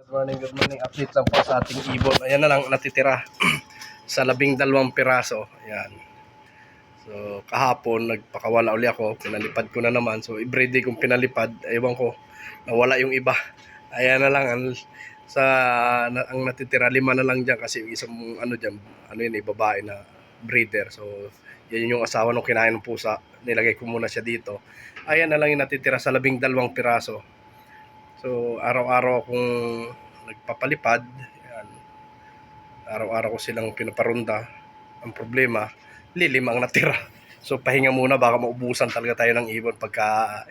Good morning. Update lang po sa ating ibon. Ayan na lang natitira sa 12 piraso. Ayan. So, kahapon nagpakawala uli ako. Pinalipad ko na naman. So, every day kong pinalipad, ewan ko, nawala yung iba. Ayan na lang. Ang natitira, 5 na lang dyan kasi yung isang babae na breeder. So, yan yung asawa nung kinain ng pusa. Nilagay ko muna siya dito. Ayan na lang yung natitira sa 12 piraso. So, araw-araw akong nagpapalipad. Ayan. Araw-araw ko silang pinaparunda. Ang problema, lilim ang natira. So, pahinga muna, baka maubusan talaga tayo ng ibon pagka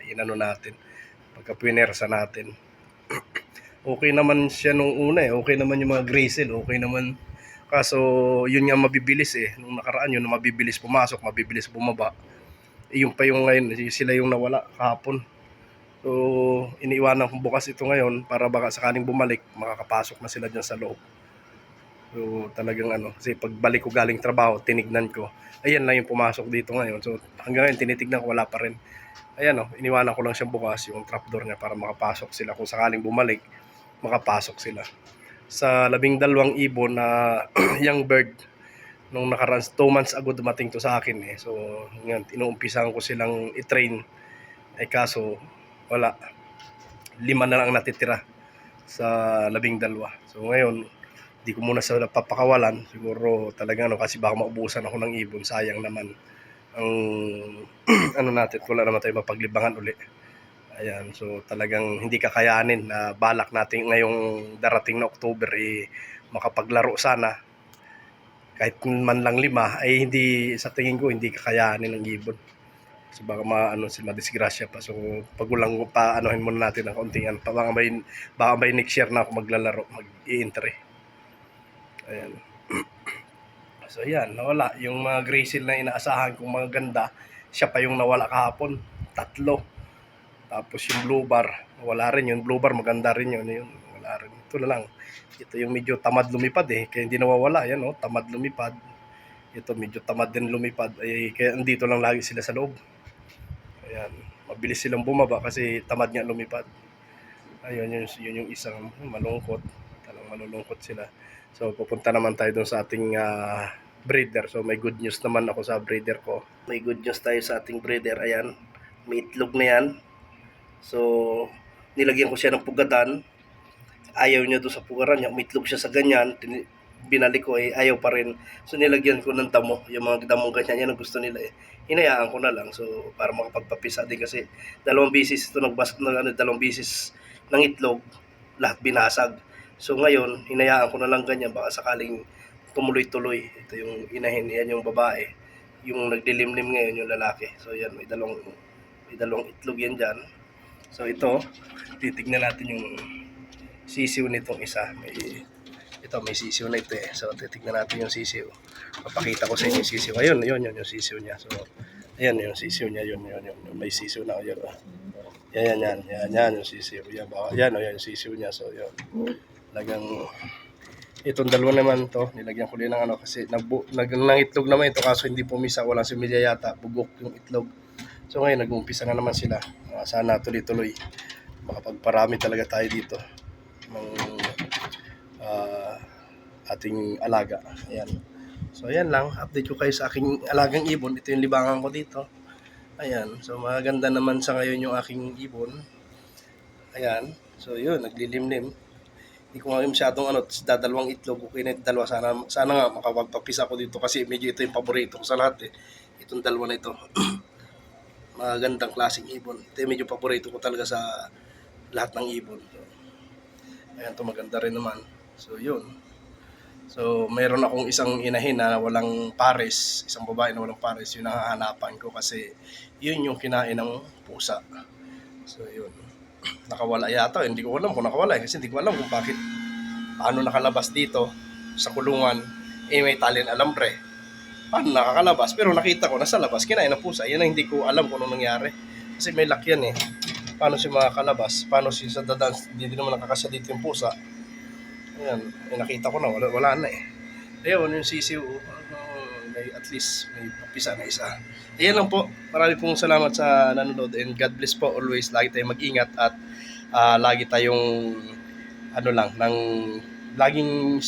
pinersa natin. Okay naman siya nung una eh. Okay naman yung mga grizzle. Okay naman. Kaso, yun nga mabibilis eh. Nung nakaraan yun, mabibilis pumasok, mabibilis bumaba. Yung pa yung ngayon, sila yung nawala kahapon. So, iniiwanan kong bukas ito ngayon para baka sakaling bumalik, makakapasok na sila dyan sa loob. So, talagang kasi pagbalik ko galing trabaho, tinignan ko. Ayan lang yung pumasok dito ngayon. So, hanggang ngayon, tinitignan ko, wala pa rin. Ayan iniwanan ko lang siyang bukas, yung trapdoor niya para makapasok sila. Kung sakaling bumalik, makapasok sila. Sa 12 ibon na young bird, nung nakaraan, 2 months ago dumating to sa akin eh. So, ngayon, inuumpisahan ko silang i-train. Ay kaso, wala. 5 na lang natitira sa 12. So ngayon, di ko muna sa papakawalan. Siguro talaga kasi baka maubusan ako ng ibon. Sayang naman ang natin. Wala naman tayo mapaglibangan uli. Ayan, so talagang hindi kakayanin na balak natin ngayong darating na October makapaglaro sana. Kahit man lang 5 ay hindi, sa tingin ko hindi kakayanin ng ibon. So baka madisgrasya pa. So pagulang pa muna natin ng kaunting baka may next year na ako maglalaro, mag-i-entry. Ayan. So ayan, nawala yung mga grizzle na inaasahan kong mga ganda. Siya pa yung nawala kahapon, 3. Tapos yung blue bar, wala rin. Yung blue bar maganda rin yun, wala rin. Ito na lang. Ito yung medyo tamad lumipad kaya hindi nawawala. Yan tamad lumipad. Ito medyo tamad din lumipad kaya andito lang lagi sila sa loob. Ayan, mabilis silang bumaba kasi tamad nga lumipad. Ayun, yun yung isang malungkot. Talagang malulungkot sila. So, pupunta naman tayo doon sa ating breeder. So, may good news naman ako sa breeder ko. May good news tayo sa ating breeder. Ayan, may itlog na yan. So, nilagyan ko siya ng pugatan. Ayaw niya doon sa pugaran niya. May itlog siya sa ganyan. Binalik ko ayaw pa rin. So nilagyan ko ng damo, yung mga damong ganyan, yan ang gusto nila Hinayaan ko na lang so para makapagpapisa din kasi 2 bisis ito 2 bisis ng itlog, lahat binasag. So ngayon, hinayaan ko na lang ganyan baka sakaling tumuloy-tuloy. Ito yung inahin, yan yung babae. Yung naglilimlim ngayon yung lalaki. So yan, may dalawang itlog yan dyan. So ito, titignan natin yung sisiw nitong isa. May sisiw na ito So, titignan natin yung sisiw. Papakita ko sa inyo yung sisiw. Ayun, yun yung sisiw niya. So, ayan yung sisiw niya. Yun. May sisiw na. Yun. Yan yung sisiw. Yan yung sisiw niya. So, yun. Itong dalawa naman to. Nilagyan ko din ng kasi ng itlog naman ito. Kaso hindi pumisa. Walang similya yata. Bugok yung itlog. So, ngayon, nag-uumpisa na naman sila. Sana tuloy-tuloy. Makapagparami talaga tayo dito. Ating alaga. Ayan. So ayan lang, update ko kayo sa aking alagang ibon. Ito yung libangan ko dito. Ayan. So maganda naman sa ngayon yung aking ibon. Ayan. So yun, naglilimlim. Hindi ko nga masyadong dadalawang itlog. Okay na dalawa. Sana nga makapagpapisa ko dito kasi medyo ito yung paborito ko sa lahat Itong dalawa na ito. Magandang klaseng ibon. Ito yung medyo paborito ko talaga sa lahat ng ibon. So, ayan, ito maganda rin naman. So yun. So, mayroon akong isang inahin na walang pares, isang babae na walang pares, yun ang hahanapan ko kasi yun yung kinain ng pusa. So, yun. Nakawala yata, hindi ko alam kung nakawala kasi hindi ko alam kung paano nakalabas dito sa kulungan. May talent alambre. Paano nakakalabas? Pero nakita ko, nasa labas, kinain ng pusa. Yan ang hindi ko alam kung ano nangyari. Kasi may lock yan Paano siya makakalabas? Paano siya sa dadans? Hindi naman nakakasya dito yung pusa. Ayan, nakita ko na, wala na Ayun, yung sisiw, at least may papisa na isa. Ayan lang po, marami pong salamat sa nanonood and God bless po always. Lagi tayong mag-ingat at lagi tayong ano lang, ng laging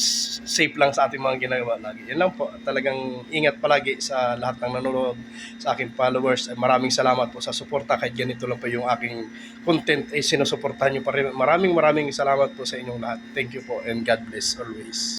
safe lang sa ating mga ginagawa lagi. Yan lang po, talagang ingat palagi sa lahat ng nanonood, sa aking followers. Maraming salamat po sa suporta, kahit ganito lang po yung aking content, sinusuportahan nyo pa rin. Maraming salamat po sa inyong lahat. Thank you po and God bless always.